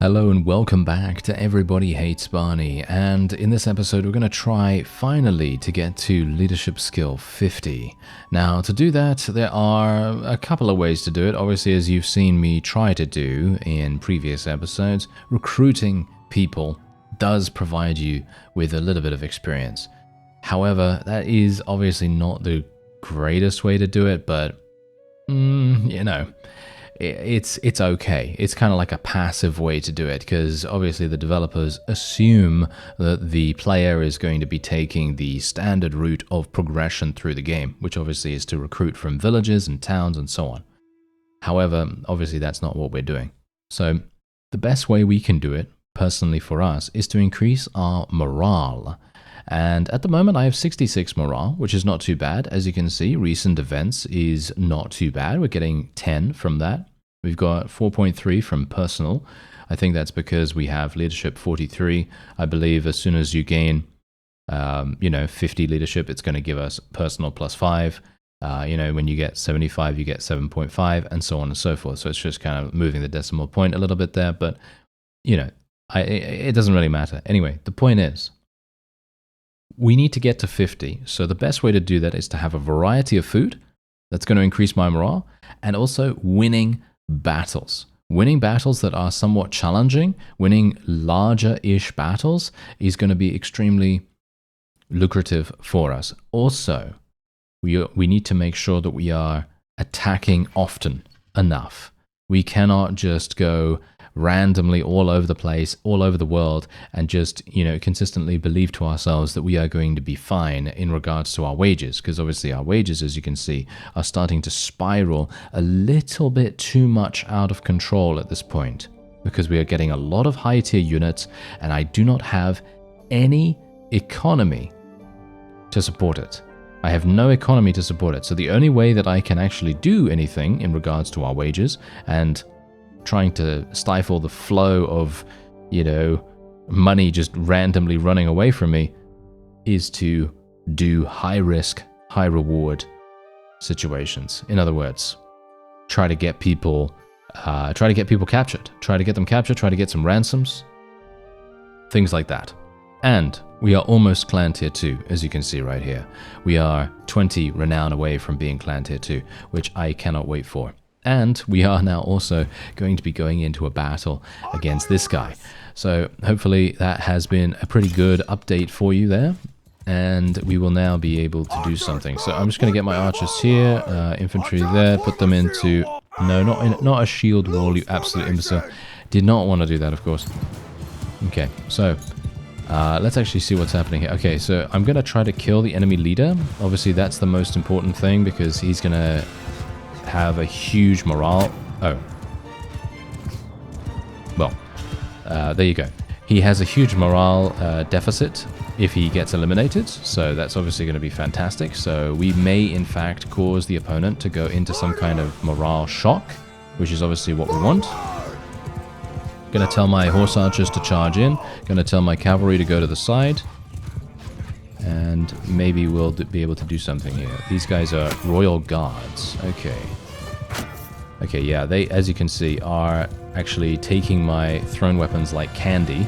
Hello and welcome back to Everybody Hates Barney, and in this episode we're going to try finally to get to leadership skill 50. Now to do that there are a couple of ways to do it. Obviously, as you've seen me try to do in previous episodes, recruiting people does provide you with a little bit of experience. However, that is obviously not the greatest way to do it, but you know, it's okay. It's kind of like a passive way to do it, because obviously the developers assume that the player is going to be taking the standard route of progression through the game, which obviously is to recruit from villages and towns and so on. However, obviously that's not what we're doing. So the best way we can do it, personally for us, is to increase our morale. And at the moment I have 66 morale, which is not too bad. As you can see, recent events is not too bad. We're getting 10 from that. We've got 4.3 from personal. I think that's because we have leadership 43. I believe as soon as you gain, 50 leadership, it's going to give us personal plus 5. When you get 75, you get 7.5, and so on and so forth. So it's just kind of moving the decimal point a little bit there, but it doesn't really matter. Anyway, the point is, we need to get to 50. So the best way to do that is to have a variety of food. That's going to increase my morale, and also winning battles. Winning battles that are somewhat challenging, winning larger-ish battles is going to be extremely lucrative for us. Also, we need to make sure that we are attacking often enough. We cannot just go randomly all over the place, all over the world, and just, consistently believe to ourselves that we are going to be fine in regards to our wages, because obviously our wages, as you can see, are starting to spiral a little bit too much out of control at this point, because we are getting a lot of high tier units, and I do not have any economy to support it. I have no economy to support it. So the only way that I can actually do anything in regards to our wages and trying to stifle the flow of, money just randomly running away from me is to do high risk, high reward situations. In other words, try to get people captured, try to get them captured, try to get some ransoms, things like that. And we are almost clan tier 2, as you can see right here. We are 20 renown away from being clan tier 2, which I cannot wait for. And we are now also going to be going into a battle against this guy. So hopefully that has been a pretty good update for you there. And we will now be able to do something. So I'm just going to get my archers here, infantry there, put them into... No, not a shield wall, you absolute imbecile. Did not want to do that, of course. Okay, so... let's actually see what's happening here. Okay, so I'm going to try to kill the enemy leader. Obviously, that's the most important thing, because he's going to have a huge morale. Oh. Well, there you go. He has a huge morale deficit if he gets eliminated, so that's obviously going to be fantastic. So we may, in fact, cause the opponent to go into some kind of morale shock, which is obviously what we want. Gonna tell my horse archers to charge in. Gonna tell my cavalry to go to the side. And maybe we'll be able to do something here. These guys are royal guards. Okay. Okay, yeah, they, as you can see, are actually taking my thrown weapons like candy.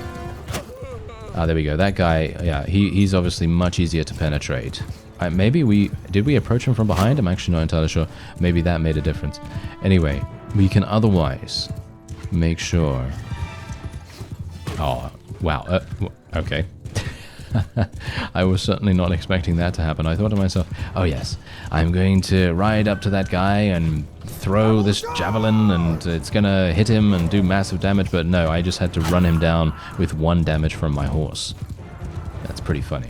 Ah, there we go. That guy, yeah, he's obviously much easier to penetrate. Did we approach him from behind? I'm actually not entirely sure. Maybe that made a difference. Anyway, we can otherwise make sure... Oh, wow. Okay. I was certainly not expecting that to happen. I thought to myself, oh yes, I'm going to ride up to that guy and throw this javelin and it's going to hit him and do massive damage. But no, I just had to run him down with 1 damage from my horse. That's pretty funny.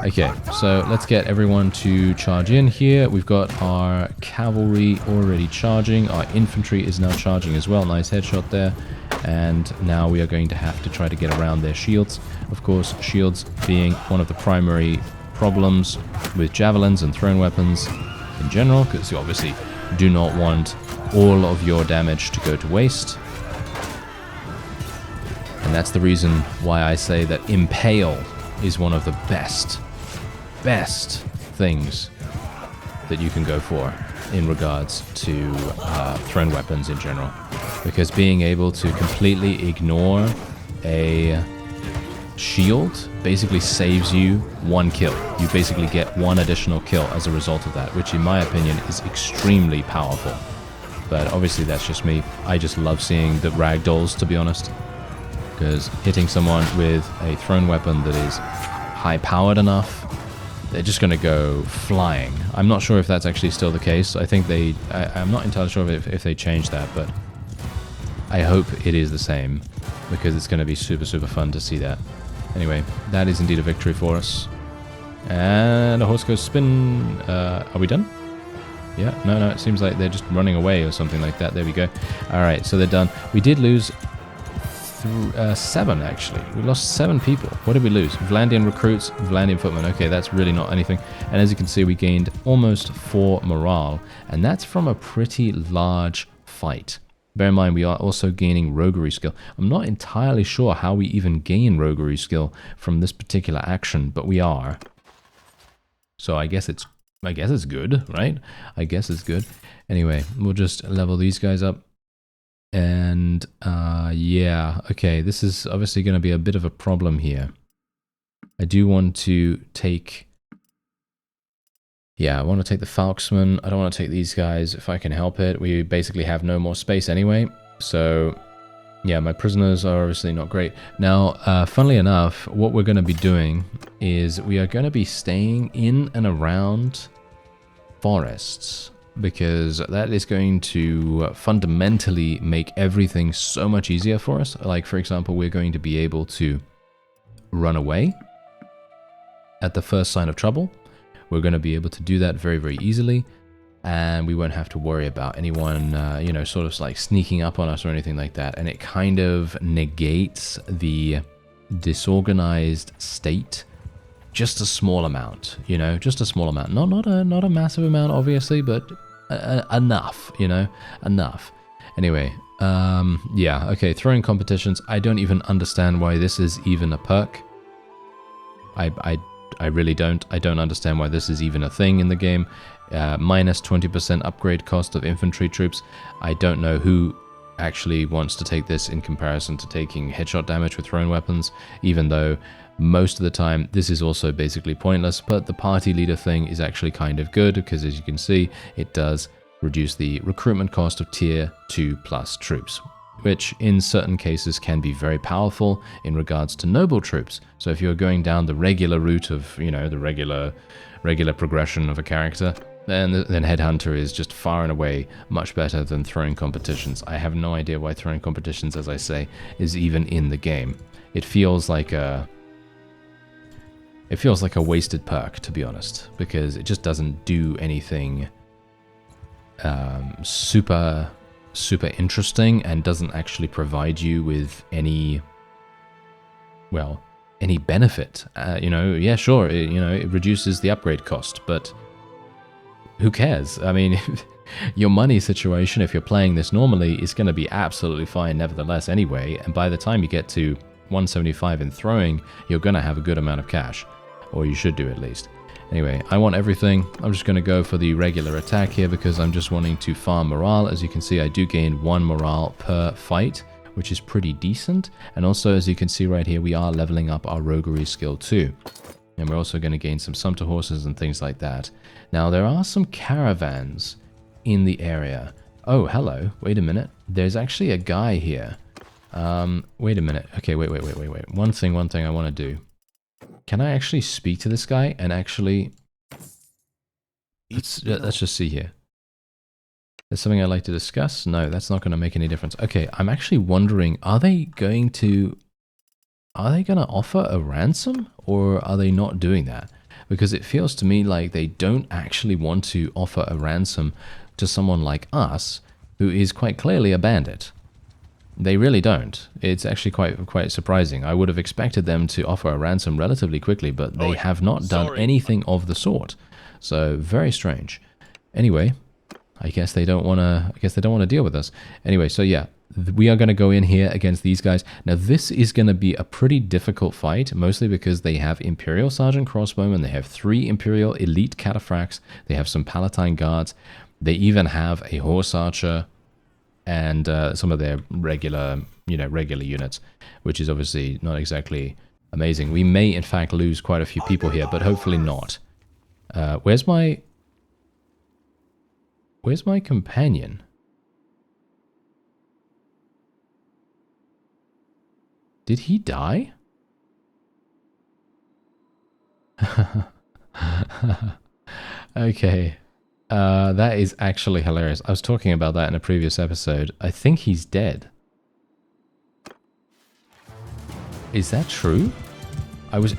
Okay, so let's get everyone to charge in here. We've got our cavalry already charging. Our infantry is now charging as well. Nice headshot there. And now we are going to have to try to get around their shields. Of course, shields being one of the primary problems with javelins and thrown weapons in general, because you obviously do not want all of your damage to go to waste. And that's the reason why I say that Impale is one of the best things that you can go for. in regards to thrown weapons in general, because being able to completely ignore a shield basically saves you 1 kill. You basically get 1 additional kill as a result of that, which in my opinion is extremely powerful. But obviously that's just me. I just love seeing the ragdolls, to be honest, because hitting someone with a thrown weapon that is high-powered enough, they're just going to go flying. I'm not sure if that's actually still the case. I think I'm not entirely sure if they changed that, but I hope it is the same, because it's going to be super, super fun to see that. Anyway, that is indeed a victory for us. And a horse goes spin. Are we done? Yeah, no, it seems like they're just running away or something like that. There we go. Alright, so they're done. We did lose 7, actually. We lost 7 people. What did we lose? Vlandian recruits, Vlandian footmen. Okay, that's really not anything. And as you can see, we gained almost 4 morale. And that's from a pretty large fight. Bear in mind, we are also gaining roguery skill. I'm not entirely sure how we even gain roguery skill from this particular action, but we are. So I guess it's good, right? I guess it's good. Anyway, we'll just level these guys up. And yeah, okay, this is obviously going to be a bit of a problem here. I do want to take... Yeah, I want to take the Falksman. I don't want to take these guys if I can help it. We basically have no more space anyway. So, yeah, my prisoners are obviously not great. Now, funnily enough, what we're going to be doing is we are going to be staying in and around forests, because that is going to fundamentally make everything so much easier for us. Like, for example, we're going to be able to run away at the first sign of trouble. We're going to be able to do that very, very easily, and we won't have to worry about anyone, you know, sort of like sneaking up on us or anything like that. And it kind of negates the disorganized state just a small amount, you know, just a small amount. Not a massive amount, obviously, but enough, you know, enough. Anyway, yeah, okay, throwing competitions. I don't even understand why this is even a perk. I really don't. I don't understand why this is even a thing in the game. Minus 20% upgrade cost of infantry troops. I don't know who actually wants to take this in comparison to taking headshot damage with thrown weapons, even though most of the time this is also basically pointless. But the party leader thing is actually kind of good, because as you can see, it does reduce the recruitment cost of tier 2+ troops, which in certain cases can be very powerful in regards to noble troops. So if you're going down the regular route of, you know, the regular progression of a character, then Headhunter is just far and away much better than throwing competitions. I have no idea why throwing competitions, as I say, is even in the game. It feels like a wasted perk, to be honest, because it just doesn't do anything super interesting, and doesn't actually provide you with any, well, any benefit. You know, yeah, sure, it reduces the upgrade cost, but who cares? I mean, your money situation, if you're playing this normally, is going to be absolutely fine nevertheless anyway, and by the time you get to 175 in throwing, you're going to have a good amount of cash, or you should do at least. Anyway, I want everything. I'm just going to go for the regular attack here, because I'm just wanting to farm morale. As you can see, I do gain 1 morale per fight, which is pretty decent. And also, as you can see right here, we are leveling up our roguery skill too. And we're also going to gain some sumpter horses and things like that. Now, there are some caravans in the area. Oh, hello. Wait a minute. There's actually a guy here. Wait a minute. Okay, wait. One thing I want to do. Can I actually speak to this guy and actually... Let's just see here. There's something I'd like to discuss? No, that's not going to make any difference. Okay, I'm actually wondering, are they going to offer a ransom, or are they not doing that? Because it feels to me like they don't actually want to offer a ransom to someone like us, who is quite clearly a bandit. They really don't. It's actually quite surprising. I would have expected them to offer a ransom relatively quickly, but they have not done anything of the sort. So very strange. Anyway, I guess they don't want to deal with us. Anyway, so yeah, we are going to go in here against these guys. Now this is going to be a pretty difficult fight, mostly because they have Imperial Sergeant Crossbowmen, they have 3 Imperial Elite Cataphracts, they have some Palatine Guards. They even have a horse archer and some of their regular, regular units, which is obviously not exactly amazing. We may, in fact, lose quite a few people here, but hopefully not. Where's my companion? Did he die? Okay. That is actually hilarious. I was talking about that in a previous episode. I think he's dead. Is that true?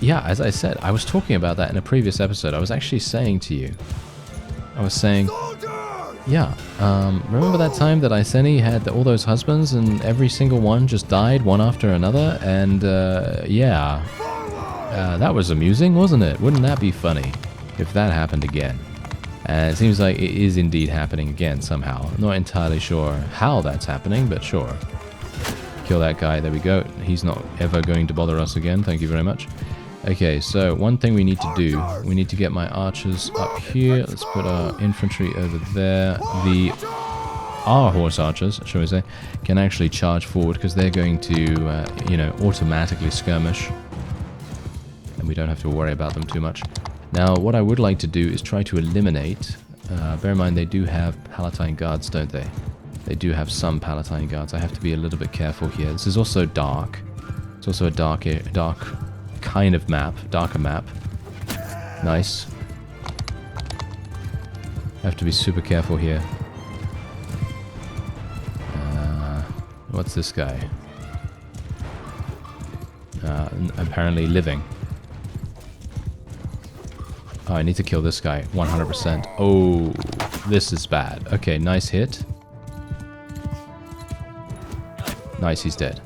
Yeah, as I said, I was talking about that in a previous episode. I was actually saying to you, yeah, remember that time that Iceni had all those husbands and every single one just died one after another? And, yeah, that was amusing, wasn't it? Wouldn't that be funny if that happened again? And it seems like it is indeed happening again somehow. I'm not entirely sure how that's happening, but sure. Kill that guy, there we go. He's not ever going to bother us again, thank you very much. Okay, so one thing we need to do, we need to get my archers up here. Let's put our infantry over there. Our horse archers, shall we say, can actually charge forward because they're going to, automatically skirmish. And we don't have to worry about them too much. Now, what I would like to do is try to eliminate... bear in mind, they do have Palatine guards, don't they? They do have some Palatine guards. I have to be a little bit careful here. This is also dark. It's also a dark kind of map. Darker map. Nice. I have to be super careful here. What's this guy? Apparently living. Oh, I need to kill this guy. 100%. Oh, this is bad. Okay, nice hit. Nice, he's dead.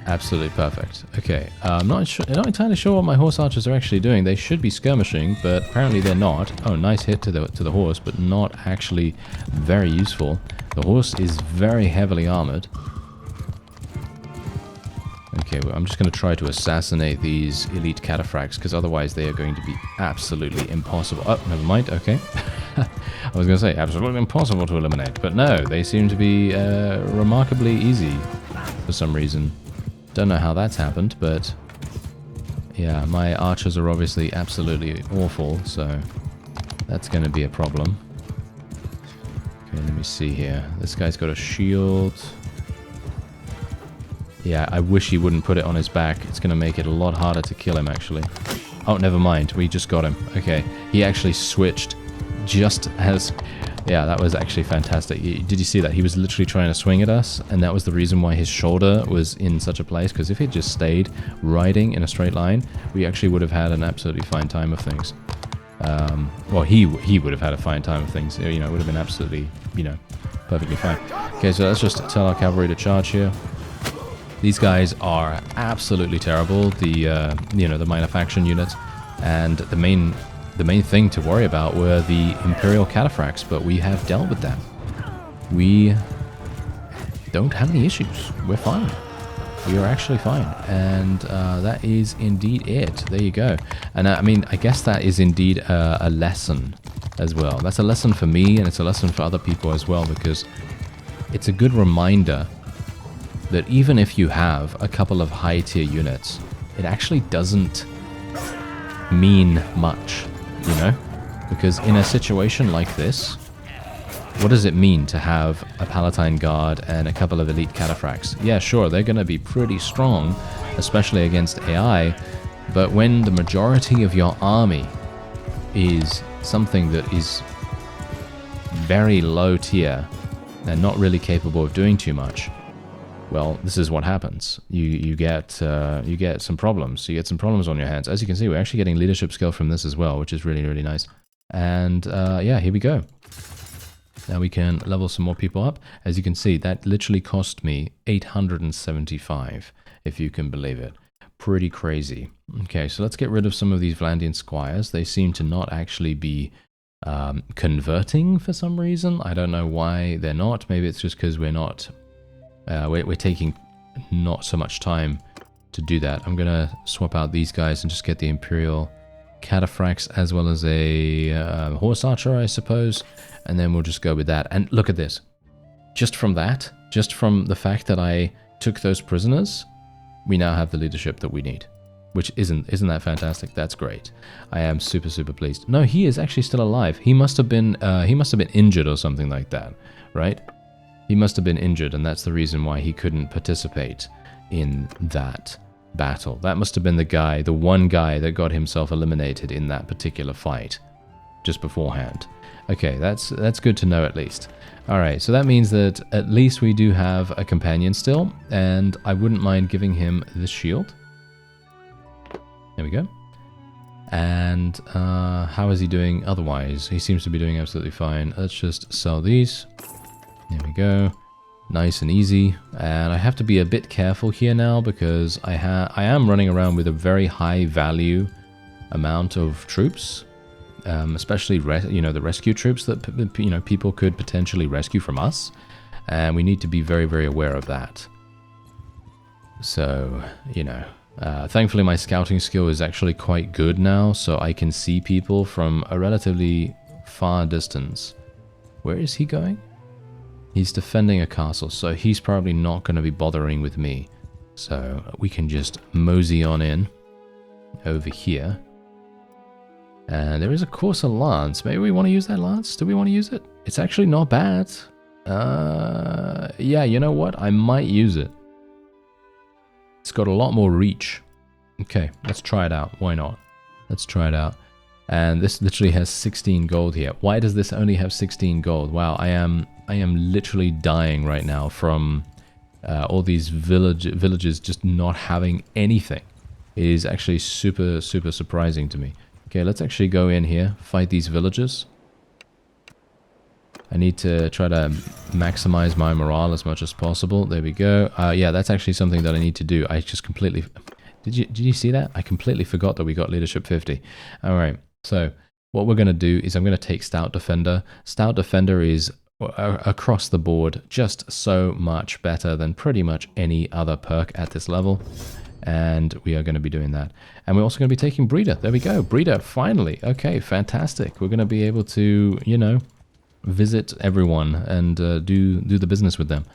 Absolutely perfect. Okay, I'm not entirely sure what my horse archers are actually doing. They should be skirmishing, but apparently they're not. Oh, nice hit to the horse, but not actually very useful. The horse is very heavily armored. Okay, well, I'm just going to try to assassinate these elite cataphracts, because otherwise they are going to be absolutely impossible. Oh, never mind, okay. I was going to say, absolutely impossible to eliminate, but no, they seem to be remarkably easy for some reason. Don't know how that's happened, but yeah, my archers are obviously absolutely awful, so that's going to be a problem. Okay, let me see here. This guy's got a shield. Yeah, I wish he wouldn't put it on his back. It's going to make it a lot harder to kill him, actually. Oh, never mind. We just got him. Okay, he actually switched just as... Yeah, that was actually fantastic. Did you see that? He was literally trying to swing at us, and that was the reason why his shoulder was in such a place, because if he just stayed riding in a straight line, we actually would have had an absolutely fine time of things. Well, he would have had a fine time of things. It would have been absolutely, perfectly fine. Okay, so let's just tell our cavalry to charge here. These guys are absolutely terrible, the minor faction units, and the main thing to worry about were the Imperial cataphracts, but we have dealt with them. We don't have any issues. We're fine. We are actually fine, and that is indeed it. There you go. And I guess that is indeed a lesson as well. That's a lesson for me, and it's a lesson for other people as well, because it's a good reminder that even if you have a couple of high-tier units, it actually doesn't mean much, Because in a situation like this, what does it mean to have a Palatine Guard and a couple of elite cataphracts? Yeah, sure, they're going to be pretty strong, especially against AI, but when the majority of your army is something that is very low tier and not really capable of doing too much, well, this is what happens. You get some problems. You get some problems on your hands. As you can see, we're actually getting leadership skill from this as well, which is really, really nice. And yeah, here we go. Now we can level some more people up. As you can see, that literally cost me 875, if you can believe it. Pretty crazy. Okay, so let's get rid of some of these Vlandian squires. They seem to not actually be converting for some reason. I don't know why they're not. Maybe it's just because we're not... we're taking not so much time to do that. I'm going to swap out these guys and just get the Imperial cataphracts as well as a horse archer, I suppose. And then we'll just go with that. And look at this. Just from that, just from the fact that I took those prisoners, we now have the leadership that we need. Which isn't that fantastic? That's great. I am super, super pleased. No, he is actually still alive. He must have been injured or something like that, right? He must have been injured, and that's the reason why he couldn't participate in that battle. That must have been the one guy that got himself eliminated in that particular fight just beforehand. Okay, that's good to know at least. All right, so that means that at least we do have a companion still, and I wouldn't mind giving him this shield. There we go. And how is he doing otherwise? He seems to be doing absolutely fine. Let's just sell these. There we go. Nice and easy. And I have to be a bit careful here now because I am running around with a very high value amount of troops, especially the rescue troops that people could potentially rescue from us, and we need to be very, very aware of that. So thankfully my scouting skill is actually quite good now, so I can see people from a relatively far distance. Where is he going? He's defending a castle, so he's probably not going to be bothering with me. So we can just mosey on in over here. And there is of course a lance. Maybe we want to use that lance? Do we want to use it? It's actually not bad. Yeah, you know what? I might use it. It's got a lot more reach. Okay, let's try it out. Why not? Let's try it out. And this literally has 16 gold here. Why does this only have 16 gold? Wow, I am literally dying right now from all these villages just not having anything. It is actually super, super surprising to me. Okay, let's actually go in here, fight these villagers. I need to try to maximize my morale as much as possible. There we go. Yeah, that's actually something that I need to do. I just completely... Did you see that? I completely forgot that we got leadership 50. All right, so what we're going to do is I'm going to take Stout Defender. Stout Defender is across the board just so much better than pretty much any other perk at this level. And we are going to be doing that. And we're also going to be taking Breeder. There we go. Breeder, finally. Okay, fantastic. We're going to be able to, visit everyone and do the business with them.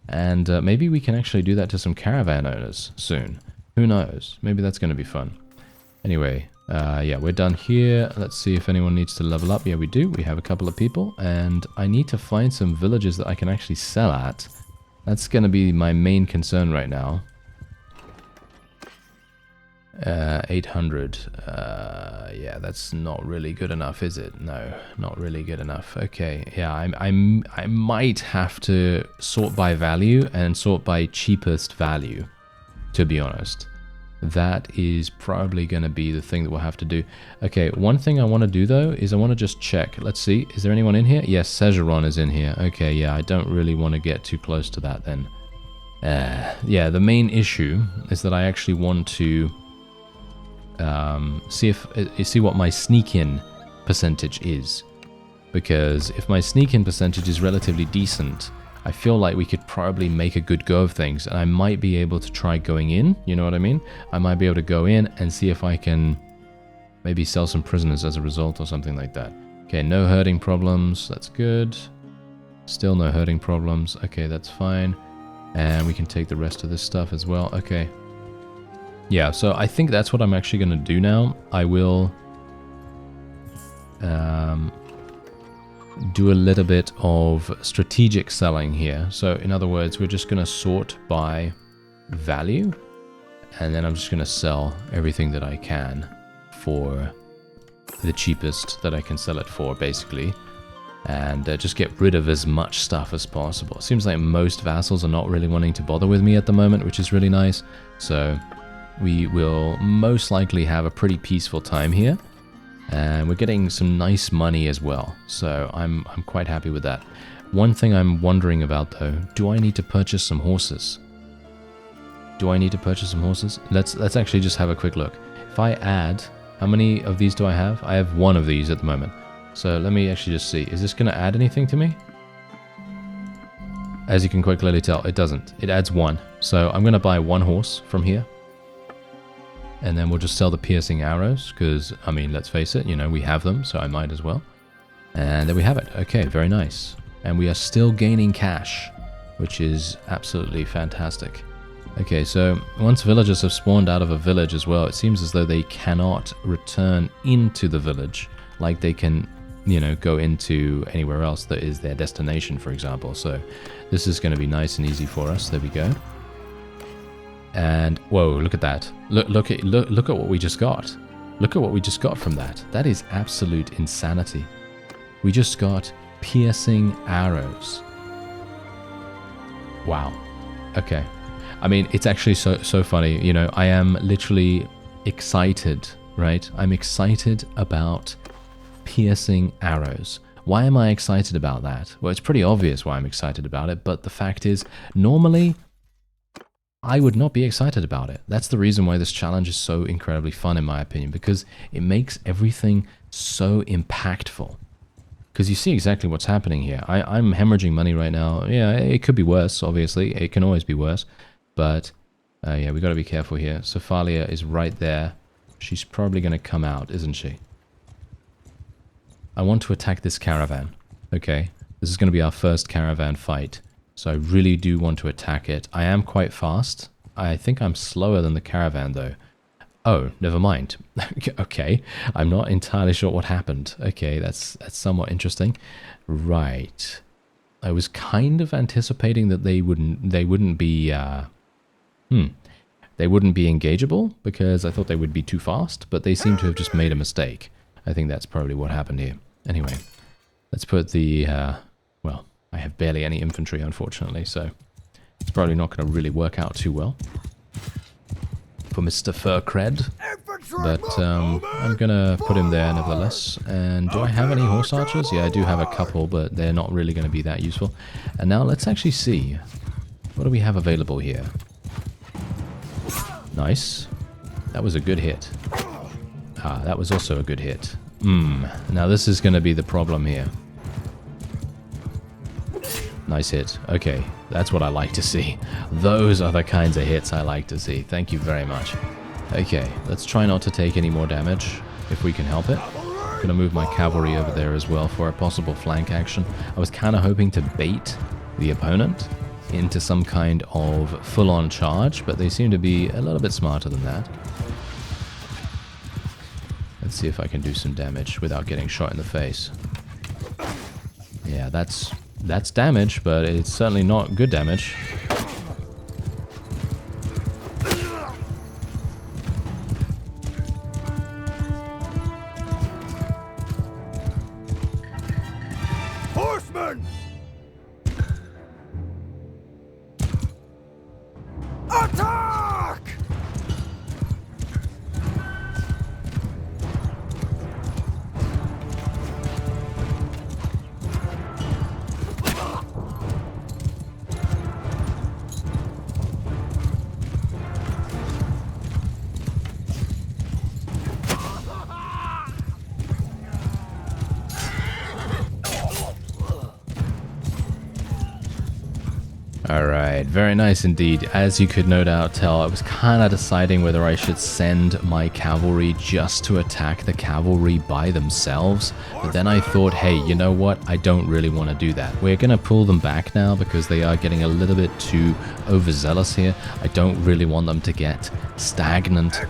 And maybe we can actually do that to some caravan owners soon. Who knows? Maybe that's going to be fun. Anyway, yeah, we're done here. Let's see if anyone needs to level up. Yeah, we do. We have a couple of people. And I need to find some villages that I can actually sell at. That's going to be my main concern right now. 800. Yeah, that's not really good enough, is it? No, not really good enough. Okay, yeah, I might have to sort by value and sort by cheapest value, to be honest. That is probably going to be the thing that we'll have to do. Okay, one thing I want to do though is I want to just check. Let's see, is there anyone in here? Yes, Segeron is in here. Okay, yeah, I don't really want to get too close to that then. Yeah, the main issue is that I actually want to see what my sneak-in percentage is, because if my sneak-in percentage is relatively decent, I feel like we could probably make a good go of things, and I might be able to try going in, you know what I mean? I might be able to go in and see if I can maybe sell some prisoners as a result or something like that. Okay, no herding problems, that's good. Still no herding problems, okay, that's fine. And we can take the rest of this stuff as well, okay. Yeah, so I think that's what I'm actually going to do now. I will do a little bit of strategic selling here. So in other words, we're just going to sort by value, and then I'm just going to sell everything that I can for the cheapest that I can sell it for, basically, and just get rid of as much stuff as possible. It seems like most vassals are not really wanting to bother with me at the moment, which is really nice. So we will most likely have a pretty peaceful time here, and we're getting some nice money as well, so I'm quite happy with that. One thing I'm wondering about though, do I need to purchase some horses? Do I need to purchase some horses? Let's actually just have a quick look. If I add, how many of these do I have? I have one of these at the moment, so let me actually just see. Is this going to add anything to me? As you can quite clearly tell, it doesn't. It adds one, so I'm going to buy one horse from here. And then we'll just sell the piercing arrows, because, I mean, let's face it, you know, we have them, so I might as well. And there we have it. Okay, very nice. And we are still gaining cash, which is absolutely fantastic. Okay, so once villagers have spawned out of a village as well, it seems as though they cannot return into the village like they can, you know, go into anywhere else that is their destination, for example. So this is going to be nice and easy for us. There we go. And whoa, look at that. Look at what we just got. Look at what we just got from that. That is absolute insanity. We just got piercing arrows. Wow. Okay. I mean, it's actually so funny. You know, I am literally excited, right? I'm excited about piercing arrows. Why am I excited about that? Well, it's pretty obvious why I'm excited about it, but the fact is, normally I would not be excited about it. That's the reason why this challenge is so incredibly fun, in my opinion, because it makes everything so impactful. Because you see exactly what's happening here. I'm hemorrhaging money right now. Yeah, it could be worse, obviously. It can always be worse. But, yeah, we got to be careful here. Cephalia is right there. She's probably going to come out, isn't she? I want to attack this caravan. Okay, this is going to be our first caravan fight. So I really do want to attack it. I am quite fast. I think I'm slower than the caravan, though. Oh, never mind. Okay, I'm not entirely sure what happened. Okay, that's somewhat interesting. Right. I was kind of anticipating that they wouldn't be they wouldn't be engageable, because I thought they would be too fast, but they seem to have just made a mistake. I think that's probably what happened here. Anyway, let's put the well, I have barely any infantry, unfortunately, so it's probably not going to really work out too well for Mr. Furcred. But I'm going to put him there nevertheless. And do I have any horse archers? Yeah, I do have a couple, but they're not really going to be that useful. And now let's actually see. What do we have available here? Nice. That was a good hit. Ah, that was also a good hit. Now this is going to be the problem here. Nice hit. Okay, that's what I like to see. Those are the kinds of hits I like to see. Thank you very much. Okay, let's try not to take any more damage, if we can help it. I'm going to move my cavalry over there as well for a possible flank action. I was kind of hoping to bait the opponent into some kind of full-on charge, but they seem to be a little bit smarter than that. Let's see if I can do some damage without getting shot in the face. Yeah, that's damage, but it's certainly not good damage. Horsemen! Attack! Alright, very nice indeed. As you could no doubt tell, I was kind of deciding whether I should send my cavalry just to attack the cavalry by themselves. But then I thought, hey, you know what? I don't really want to do that. We're going to pull them back now because they are getting a little bit too overzealous here. I don't really want them to get stagnated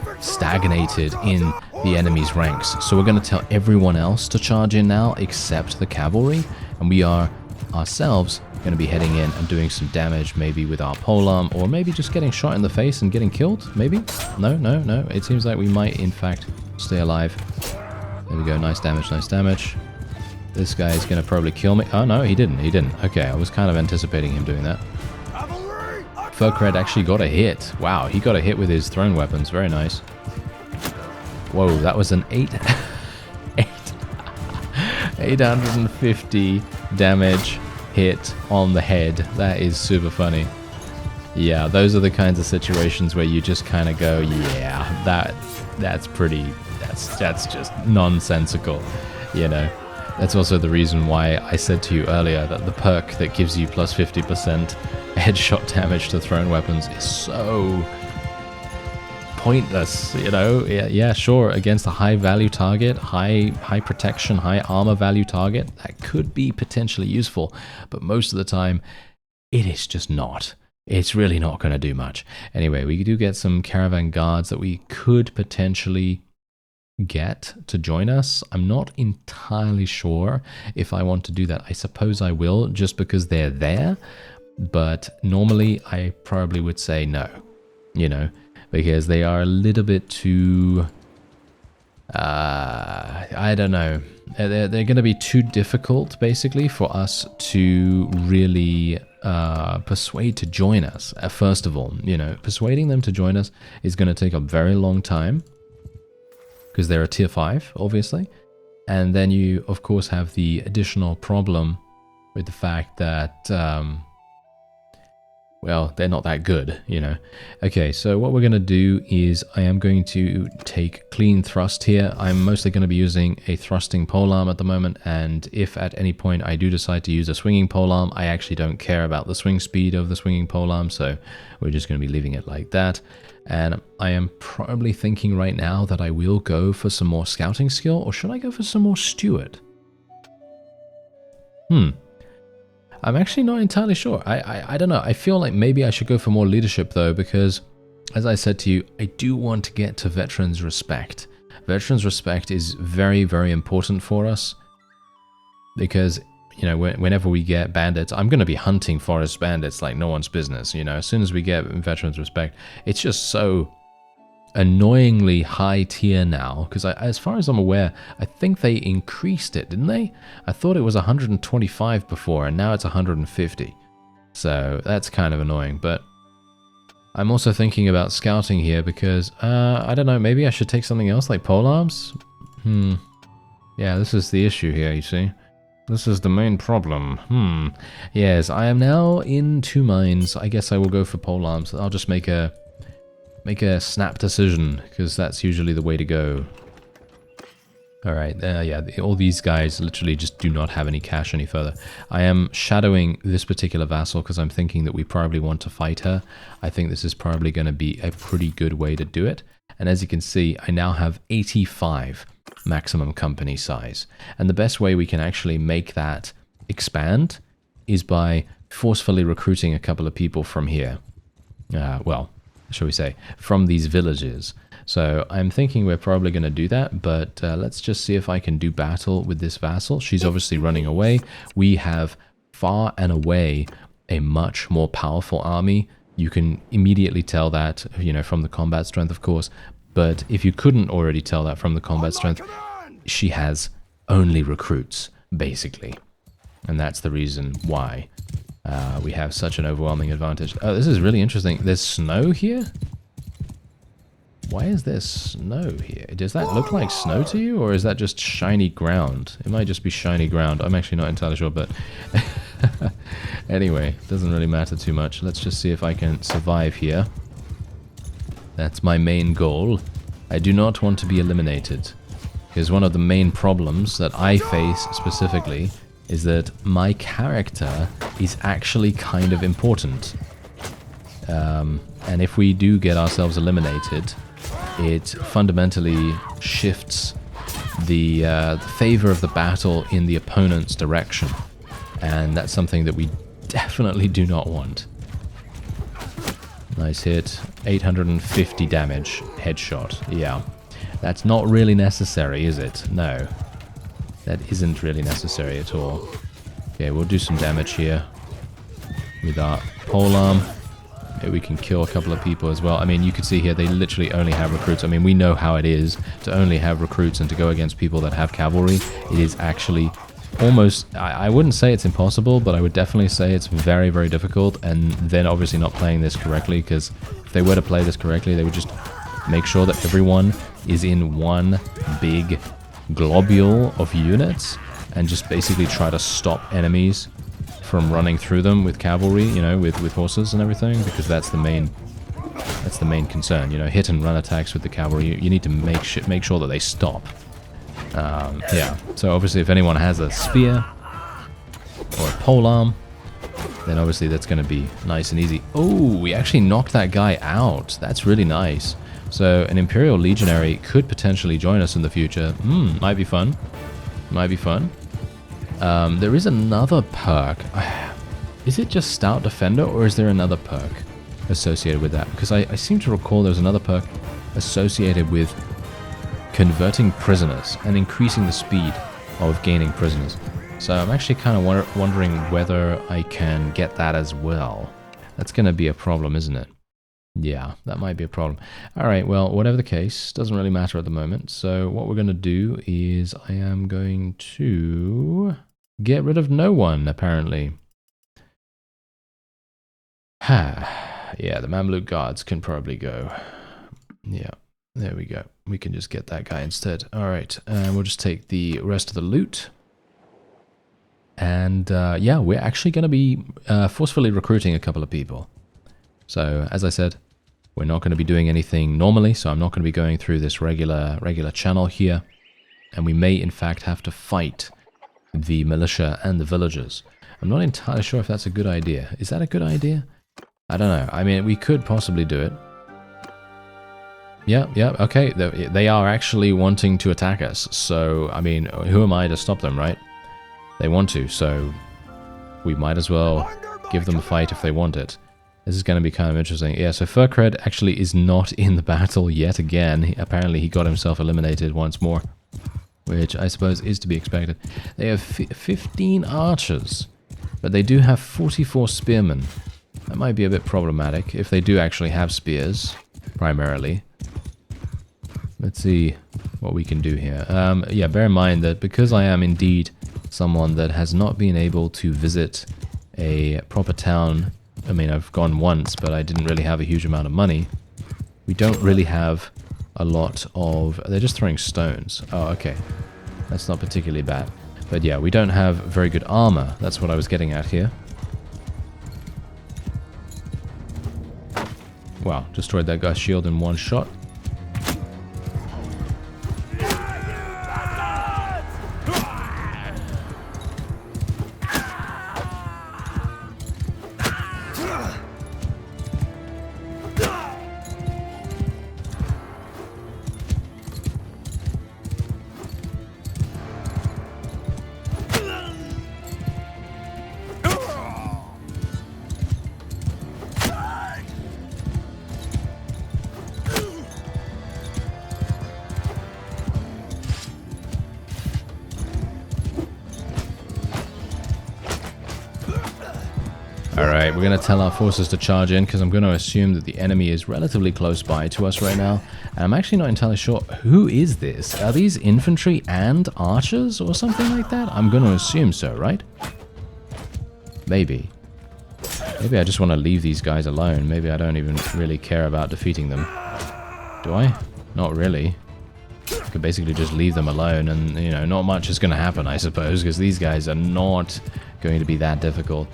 in the enemy's ranks. So we're going to tell everyone else to charge in now except the cavalry. And we are ourselves going to be heading in and doing some damage, maybe with our polearm, or maybe just getting shot in the face and getting killed, maybe? No. It seems like we might, in fact, stay alive. There we go. Nice damage, nice damage. This guy is going to probably kill me. Oh, no, he didn't. Okay, I was kind of anticipating him doing that. Furcred actually got a hit. Wow, he got a hit with his thrown weapons. Very nice. Whoa, that was an 850 damage hit on the head. That is super funny. Yeah, those are the kinds of situations where you just kind of go, yeah, that's just nonsensical, you know. That's also the reason why I said to you earlier that the perk that gives you plus 50% headshot damage to thrown weapons is so pointless, you know? Yeah, sure, against a high value target, high protection, high armor value target, that could be potentially useful, but most of the time, it is just not. It's really not going to do much. Anyway, we do get some caravan guards that we could potentially get to join us. I'm not entirely sure if I want to do that. I suppose I will, just because they're there, but normally I probably would say no, you know, because they are a little bit too, I don't know, they're going to be too difficult basically for us to really persuade to join us. First of all, you know, persuading them to join us is going to take a very long time, because they're a tier 5, obviously. And then you, of course, have the additional problem with the fact that, well, they're not that good, you know. Okay, so what we're going to do is I am going to take clean thrust here. I'm mostly going to be using a thrusting polearm at the moment, and if at any point I do decide to use a swinging polearm, I actually don't care about the swing speed of the swinging polearm, so we're just going to be leaving it like that. And I am probably thinking right now that I will go for some more scouting skill, or should I go for some more steward? I'm actually not entirely sure. I don't know. I feel like maybe I should go for more leadership though, because as I said to you, I do want to get to veterans respect. Veterans respect is very, very important for us, because you know, whenever we get bandits, I'm going to be hunting forest bandits like no one's business, you know. As soon as we get veterans respect, it's just so annoyingly high tier now, because as far as I'm aware, I think they increased it, didn't they? I thought it was 125 before, and now it's 150. So that's kind of annoying, but I'm also thinking about scouting here because, I don't know, maybe I should take something else like polearms? Yeah, this is the issue here, you see. This is the main problem. Yes, I am now in 2 minds. I guess I will go for polearms. I'll just make a snap decision, because that's usually the way to go. Alright, yeah, all these guys literally just do not have any cash any further. I am shadowing this particular vassal because I'm thinking that we probably want to fight her. I think this is probably going to be a pretty good way to do it. And as you can see, I now have 85 maximum company size. And the best way we can actually make that expand is by forcefully recruiting a couple of people from here. Well, shall we say, from these villages. So I'm thinking we're probably going to do that, but let's just see if I can do battle with this vassal. She's obviously running away. We have far and away a much more powerful army. You can immediately tell that, you know, from the combat strength, of course. But if you couldn't already tell that from the combat strength, she has only recruits, basically. And that's the reason why we have such an overwhelming advantage. Oh, this is really interesting. There's snow here? Why is there snow here? Does that look like snow to you, or is that just shiny ground? It might just be shiny ground. I'm actually not entirely sure, but anyway, doesn't really matter too much. Let's just see if I can survive here. That's my main goal. I do not want to be eliminated, because one of the main problems that I face specifically is that my character is actually kind of important. And if we do get ourselves eliminated, it fundamentally shifts the favor of the battle in the opponent's direction. And that's something that we definitely do not want. Nice hit. 850 damage. Headshot. Yeah. That's not really necessary, is it? No. That isn't really necessary at all. Okay, we'll do some damage here with our polearm. Maybe we can kill a couple of people as well. I mean, you can see here they literally only have recruits. I mean, we know how it is to only have recruits and to go against people that have cavalry. It is actually almost, I wouldn't say it's impossible, but I would definitely say it's very, very difficult. And they're obviously not playing this correctly, because if they were to play this correctly, they would just make sure that everyone is in one big globule of units and just basically try to stop enemies from running through them with cavalry, you know, with horses and everything, because that's the main concern, you know, hit and run attacks with the cavalry. You need to make sure that they stop. Yeah, so obviously if anyone has a spear or a polearm, then obviously that's going to be nice and easy. Oh, we actually knocked that guy out. That's really nice. So an Imperial Legionary could potentially join us in the future. Might be fun. Might be fun. There is another perk. Is it just Stout Defender, or is there another perk associated with that? Because I seem to recall there's another perk associated with converting prisoners and increasing the speed of gaining prisoners. So I'm actually kind of wondering whether I can get that as well. That's going to be a problem, isn't it? Yeah, that might be a problem. Alright, well, whatever the case, doesn't really matter at the moment. So what we're going to do is I am going to get rid of no one, apparently. Yeah, the Mamluk guards can probably go. Yeah, there we go. We can just get that guy instead. Alright, we'll just take the rest of the loot. And yeah, we're actually going to be forcefully recruiting a couple of people. So, as I said, we're not going to be doing anything normally, so I'm not going to be going through this regular channel here. And we may, in fact, have to fight the militia and the villagers. I'm not entirely sure if that's a good idea. Is that a good idea? I don't know. I mean, we could possibly do it. Yeah, okay. They are actually wanting to attack us. So, I mean, who am I to stop them, right? They want to, so we might as well give them a fight if they want it. This is going to be kind of interesting. Yeah, so Furcred actually is not in the battle yet again. Apparently he got himself eliminated once more, which I suppose is to be expected. They have 15 archers, but they do have 44 spearmen. That might be a bit problematic if they do actually have spears, primarily. Let's see what we can do here. Yeah, bear in mind that because I am indeed someone that has not been able to visit a proper town. I mean, I've gone once, but I didn't really have a huge amount of money. We don't really have a lot of... They're just throwing stones. Oh, okay. That's not particularly bad. But yeah, we don't have very good armor. That's what I was getting at here. Wow, destroyed that guy's shield in one shot. Alright, we're going to tell our forces to charge in because I'm going to assume that the enemy is relatively close by to us right now. And I'm actually not entirely sure, who is this? Are these infantry and archers or something like that? I'm going to assume so, right? Maybe. Maybe I just want to leave these guys alone. Maybe I don't even really care about defeating them. Do I? Not really. I could basically just leave them alone and, you know, not much is going to happen, I suppose, because these guys are not going to be that difficult.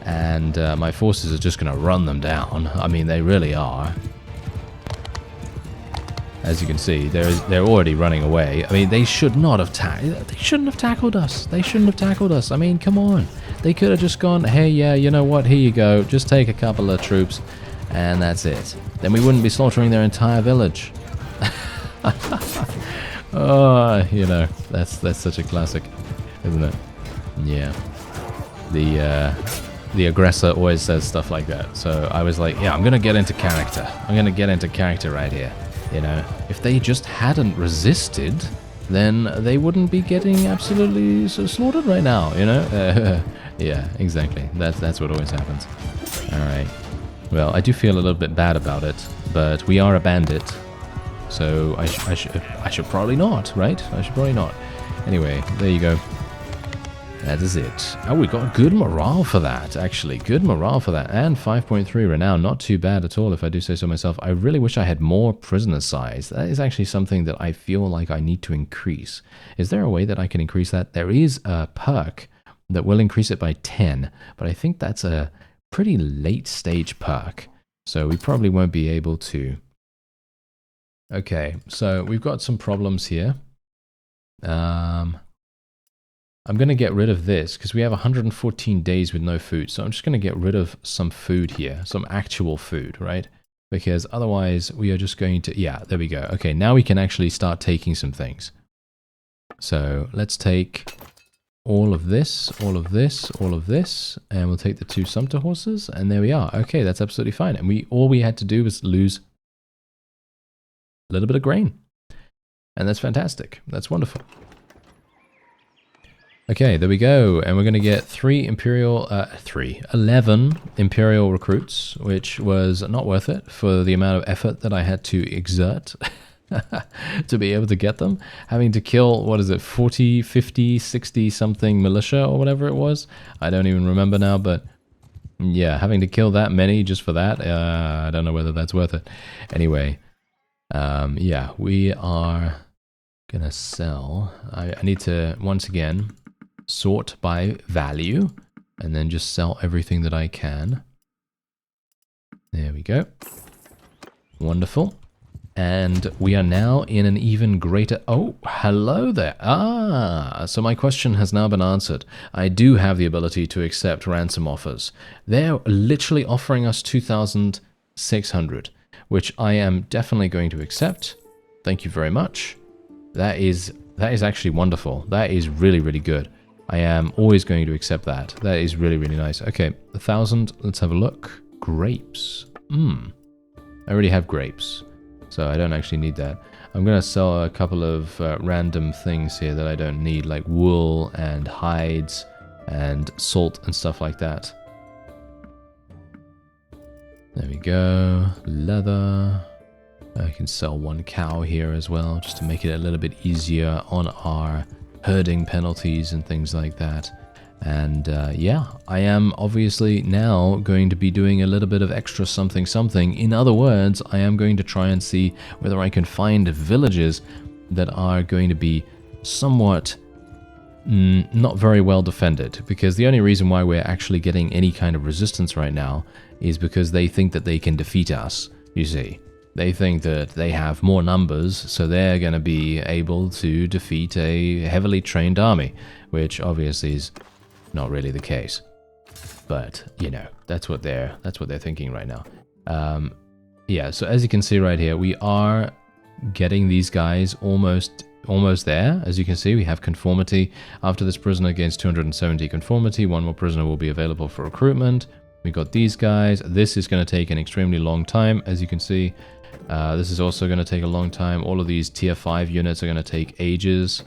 And my forces are just going to run them down. I mean, they really are. As you can see, they're already running away. I mean, they should not have they shouldn't have tackled us. They shouldn't have tackled us. I mean, come on. They could have just gone, hey, yeah, you know what? Here you go. Just take a couple of troops, and that's it. Then we wouldn't be slaughtering their entire village. Oh, you know, that's such a classic, isn't it? Yeah. The aggressor always says stuff like that. So I was like, yeah, I'm going to get into character. I'm going to get into character right here. You know, if they just hadn't resisted, then they wouldn't be getting absolutely slaughtered right now, you know? Yeah, exactly. That's what always happens. Alright. Well, I do feel a little bit bad about it, but we are a bandit. So I should probably not, right? I should probably not. Anyway, there you go. That is it. Oh, we got good morale for that, actually. Good morale for that. And 5.3 renown. Not too bad at all, if I do say so myself. I really wish I had more prisoner size. That is actually something that I feel like I need to increase. Is there a way that I can increase that? There is a perk that will increase it by 10, but I think that's a pretty late stage perk. So we probably won't be able to. Okay, so we've got some problems here. I'm going to get rid of this because we have 114 days with no food. So I'm just going to get rid of some food here, some actual food, right? Because otherwise we are just going to, yeah, there we go. Okay, now we can actually start taking some things. So let's take all of this, all of this, all of this, and we'll take the 2 sumpter horses, and there we are. Okay, that's absolutely fine. And all we had to do was lose a little bit of grain. And that's fantastic. That's wonderful. Okay, there we go. And we're going to get 11 Imperial recruits, which was not worth it for the amount of effort that I had to exert to be able to get them. Having to kill, what is it, 40, 50, 60 something militia or whatever it was. I don't even remember now, but yeah, having to kill that many just for that, I don't know whether that's worth it. Anyway, yeah, we are going to sell. I need to, once again, sort by value and then just sell everything that I can. There we go. Wonderful. And we are now in an even greater... Oh, hello there. Ah, so my question has now been answered. I do have the ability to accept ransom offers. They're literally offering us 2,600, which I am definitely going to accept. Thank you very much. That is actually wonderful. That is really, really good. I am always going to accept that. That is really, really nice. Okay, 1,000. Let's have a look. Grapes. I already have grapes, so I don't actually need that. I'm going to sell a couple of random things here that I don't need, like wool and hides and salt and stuff like that. There we go. Leather. I can sell 1 cow here as well, just to make it a little bit easier on our herding penalties and things like that. And yeah, I am obviously now going to be doing a little bit of extra something something. In other words, I am going to try and see whether I can find villages that are going to be somewhat not very well defended, because the only reason why we're actually getting any kind of resistance right now is because they think that they can defeat us, you see. They think that they have more numbers, so they're going to be able to defeat a heavily trained army, which obviously is not really the case. But, you know, that's what they're thinking right now. Yeah, so as you can see right here, we are getting these guys almost there. As you can see, we have conformity. After this prisoner gains 270 conformity, 1 more prisoner will be available for recruitment. We got these guys. This is going to take an extremely long time, as you can see. This is also going to take a long time. All of these tier 5 units are going to take ages.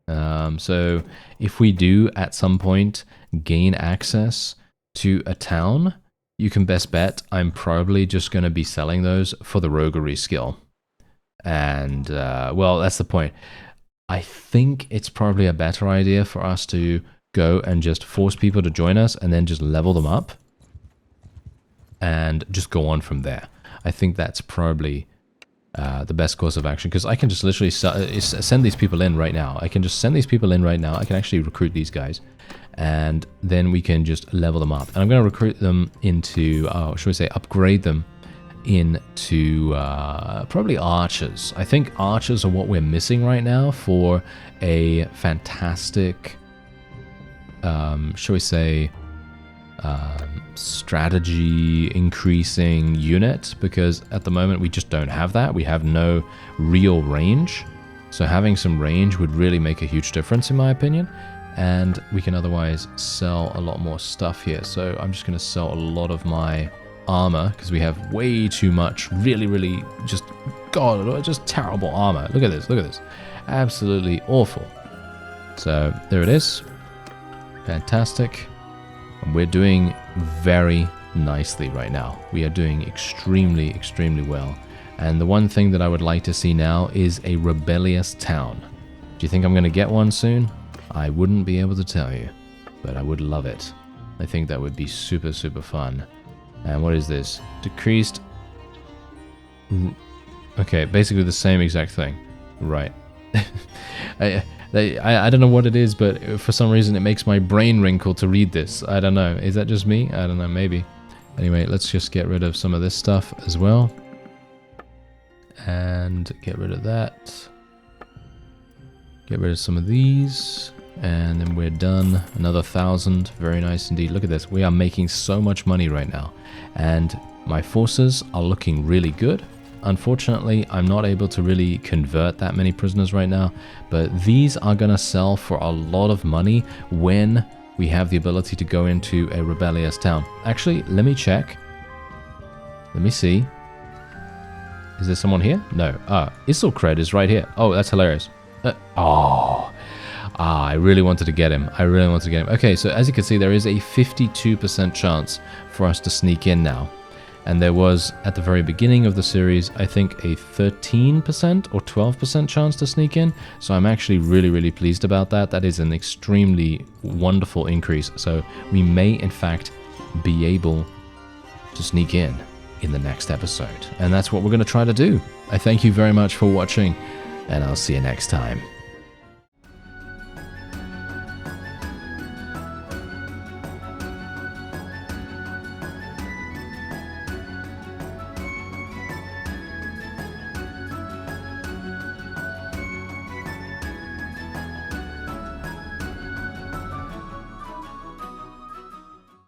So if we do at some point gain access to a town, you can best bet I'm probably just going to be selling those for the roguery skill. And, well, that's the point. I think it's probably a better idea for us to go and just force people to join us and then just level them up and just go on from there. I think that's probably the best course of action, because I can just literally send these people in right now. I can just send these people in right now. I can actually recruit these guys, and then we can just level them up. And I'm going to recruit them into, should we say, upgrade them into probably archers. I think archers are what we're missing right now for a fantastic, shall we say, strategy increasing unit, because at the moment we just don't have that. We have no real range, so having some range would really make a huge difference in my opinion. And we can otherwise sell a lot more stuff here. So I'm just going to sell a lot of my armor, because we have way too much really just terrible armor. Look at this, absolutely awful. So there it is. Fantastic. And we're doing very nicely right now. We are doing extremely well. And the one thing that I would like to see now is a rebellious town. Do you think I'm going to get one soon? I wouldn't be able to tell you, but I would love it. I think that would be super fun. And what is this? Decreased... Okay, basically the same exact thing. Right. I don't know what it is, but for some reason it makes my brain wrinkle to read this. I don't know. Is that just me? I don't know, maybe. Anyway, let's just get rid of some of this stuff as well. And get rid of that. Get rid of some of these. And then we're done. Another 1,000. Very nice indeed. Look at this. We are making so much money right now. And my forces are looking really good. Unfortunately, I'm not able to really convert that many prisoners right now. But these are going to sell for a lot of money when we have the ability to go into a rebellious town. Actually, let me check. Let me see. Is there someone here? No. Isilcred is right here. Oh, that's hilarious. I really wanted to get him. I really wanted to get him. Okay, so as you can see, there is a 52% chance for us to sneak in now. And there was, at the very beginning of the series, I think a 13% or 12% chance to sneak in. So I'm actually really, really pleased about that. That is an extremely wonderful increase. So we may, in fact, be able to sneak in the next episode. And that's what we're going to try to do. I thank you very much for watching, and I'll see you next time.